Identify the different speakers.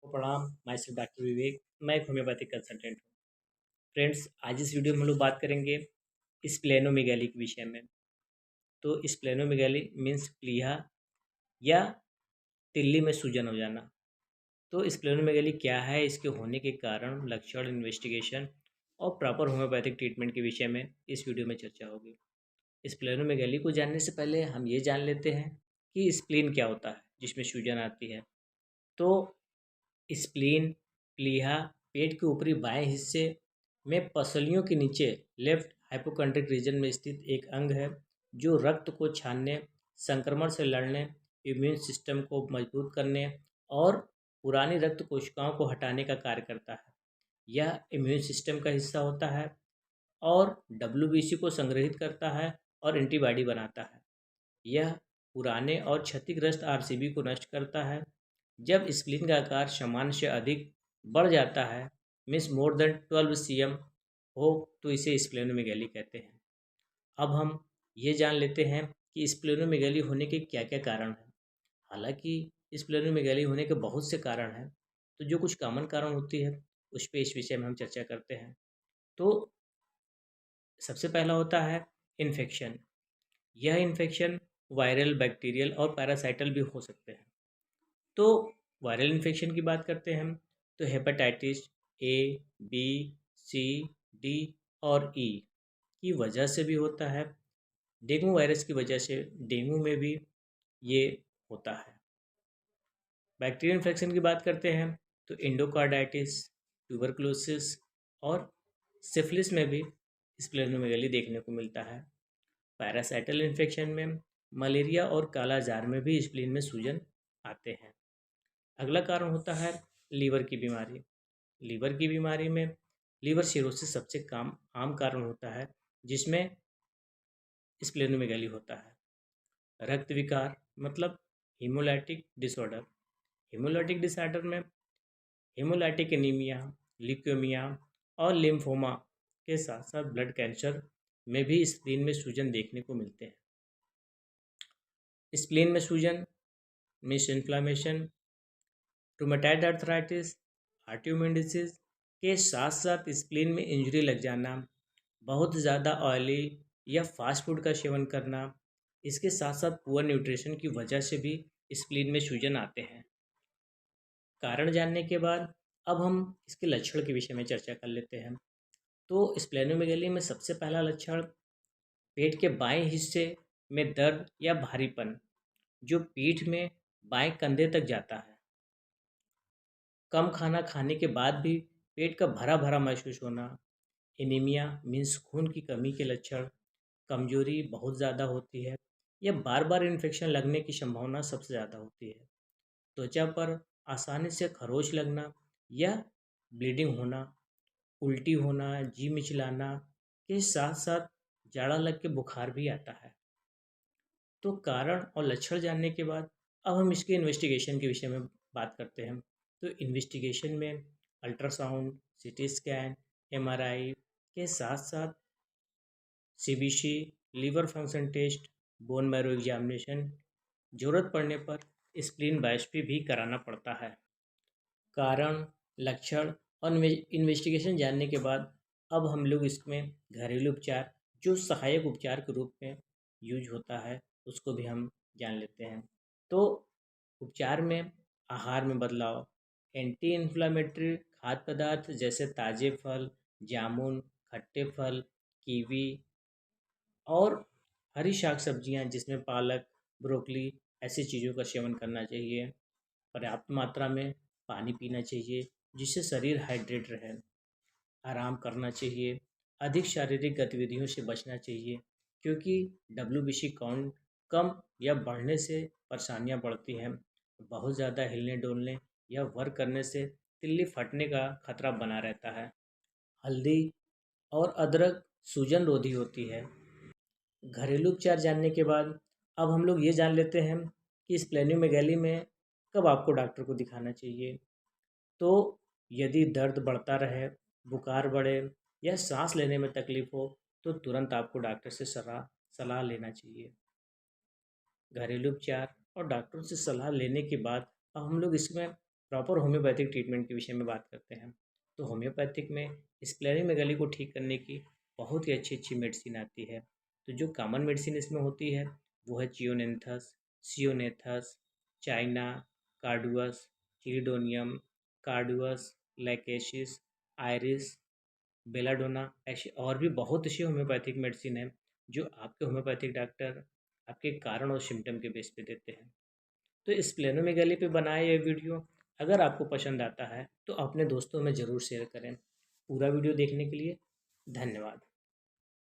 Speaker 1: प्रणाम। My self doctor विवेक। मैं एक होम्योपैथिक कंसल्टेंट हूँ। फ्रेंड्स, आज इस वीडियो में हम लोग बात करेंगे स्प्लेनोमेगाली के विषय में। तो स्प्लेनोमेगाली मीन्स प्लीहा या तिल्ली में सूजन हो जाना। तो स्प्लेनोमेगाली क्या है, इसके होने के कारण, लक्षण, इन्वेस्टिगेशन और प्रॉपर होम्योपैथिक ट्रीटमेंट के विषय में इस वीडियो में चर्चा होगी। स्प्लेनोमेगाली को जानने से पहले हम ये जान लेते हैं कि स्प्लीन क्या होता है जिसमें सूजन आती है। तो स्प्लीन प्लीहा पेट के ऊपरी बाएं हिस्से में पसलियों के नीचे लेफ्ट हाइपोकॉन्ड्रिक रीजन में स्थित एक अंग है जो रक्त को छानने, संक्रमण से लड़ने, इम्यून सिस्टम को मजबूत करने और पुरानी रक्त कोशिकाओं को हटाने का कार्य करता है। यह इम्यून सिस्टम का हिस्सा होता है और डब्ल्यूबीसी को संग्रहित करता है और एंटीबॉडी बनाता है। यह पुराने और क्षतिग्रस्त आरसीबी को नष्ट करता है। जब स्प्लीन का आकार सामान्य से अधिक बढ़ जाता है, मीन्स मोर देन 12 cm हो, तो इसे स्प्लेनोमेगाली कहते हैं। अब हम ये जान लेते हैं कि स्प्लेनोमेगाली होने के क्या क्या कारण हैं। हालांकि स्प्लेनोमेगाली होने के बहुत से कारण हैं, तो जो कुछ कॉमन कारण होती है उस पर इस विषय में हम चर्चा करते हैं। तो सबसे पहला होता है इन्फेक्शन। यह इन्फेक्शन वायरल, बैक्टीरियल और पैरासाइटल भी हो सकते हैं। तो वायरल इन्फेक्शन की बात करते हैं हम, तो hepatitis A, B, C, D और ई की वजह से भी होता है। डेंगू वायरस की वजह से डेंगू में भी ये होता है। बैक्टीरियल इन्फेक्शन की बात करते हैं तो एंडोकार्डाइटिस, ट्यूबरकुलोसिस और सिफिलिस में भी स्प्लेनोमेगाली देखने को मिलता है। पैरासाइटल इन्फेक्शन में मलेरिया और कालाजार में भी स्प्लीन में सूजन आते हैं। अगला कारण होता है लीवर की बीमारी। लीवर की बीमारी में लीवर सिरोसिस सबसे आम कारण होता है, जिसमें स्प्लेनोमेगाली होता है। रक्त विकार मतलब हीमोलाइटिक डिसऑर्डर। हीमोलाइटिक डिसऑर्डर में हीमोलाइटिक एनीमिया, ल्यूकेमिया और लिम्फोमा के साथ साथ ब्लड कैंसर में भी स्प्लीन में सूजन देखने को मिलते हैं। स्प्लीन में सूजन, miss inflammation, rheumatoid arthritis, autoimmune disease के साथ साथ स्प्लीन में इंजरी लग जाना, बहुत ज़्यादा ऑयली या फास्ट फूड का सेवन करना, इसके साथ साथ पुअर न्यूट्रिशन की वजह से भी स्प्लीन में सूजन आते हैं। कारण जानने के बाद अब हम इसके लक्षण के विषय में चर्चा कर लेते हैं। तो स्प्लेनोमेगाली में सबसे पहला लक्षण पेट के बाएं हिस्से में दर्द या भारीपन जो पीठ में बाएं कंधे तक जाता है। कम खाना खाने के बाद भी पेट का भरा भरा महसूस होना। एनीमिया मीन्स खून की कमी के लक्षण। कमजोरी बहुत ज़्यादा होती है या बार बार इन्फेक्शन लगने की संभावना सबसे ज़्यादा होती है। त्वचा पर आसानी से खरोंच लगना या ब्लीडिंग होना, उल्टी होना, जी मिचलाना के साथ साथ जाड़ा लग के बुखार भी आता है। तो कारण और लक्षण जानने के बाद अब हम इसके इन्वेस्टिगेशन के विषय में बात करते हैं। तो इन्वेस्टिगेशन में अल्ट्रासाउंड, सीटी स्कैन, एमआरआई के साथ साथ CBC, liver function test, bone marrow examination, जरूरत पड़ने पर स्प्लीन बायोप्सी भी कराना पड़ता है। कारण, लक्षण और इन्वेस्टिगेशन जानने के बाद अब हम लोग इसमें घरेलू उपचार जो सहायक उपचार के रूप में यूज होता है उसको भी हम जान लेते हैं। तो उपचार में आहार में बदलाव, एंटी इन्फ्लामेटरी खाद्य पदार्थ जैसे ताज़े फल, जामुन, खट्टे फल, कीवी और हरी शाक सब्जियां जिसमें पालक, ब्रोकली ऐसी चीज़ों का सेवन करना चाहिए। पर्याप्त मात्रा में पानी पीना चाहिए जिससे शरीर हाइड्रेट रहे। आराम करना चाहिए। अधिक शारीरिक गतिविधियों से बचना चाहिए क्योंकि डब्ल्यूबीसी काउंट कम या बढ़ने से परेशानियां बढ़ती हैं। बहुत ज़्यादा हिलने डुलने या वर्क करने से तिल्ली फटने का खतरा बना रहता है। हल्दी और अदरक सूजन रोधी होती है। घरेलू उपचार जानने के बाद अब हम लोग ये जान लेते हैं कि स्प्लेनोमेगाली में कब आपको डॉक्टर को दिखाना चाहिए। तो यदि दर्द बढ़ता रहे, बुखार बढ़े या सांस लेने में तकलीफ हो तो तुरंत आपको डॉक्टर से सलाह सलाह लेना चाहिए। घरेलू उपचार और डॉक्टरों से सलाह लेने के बाद अब हम लोग इसमें प्रॉपर होम्योपैथिक ट्रीटमेंट के विषय में बात करते हैं, तो होम्योपैथिक में स्प्लेनिमेगाली को ठीक करने की बहुत ही अच्छी अच्छी मेडिसिन आती है। तो जो कॉमन मेडिसिन इसमें होती है वो है चियोनेंथस, सियोनेथस, China, Cardus, चिरिडोनियम, Cardus, लैकेशिस, iris, belladonna, ऐसी और भी बहुत सी होम्योपैथिक मेडिसिन है जो आपके होम्योपैथिक डॉक्टर आपके कारण और सिम्टम के बेस पे देते हैं। तो स्प्लेनोमेगाली पे बनाया यह वीडियो अगर आपको पसंद आता है तो अपने दोस्तों में ज़रूर शेयर करें। पूरा वीडियो देखने के लिए धन्यवाद।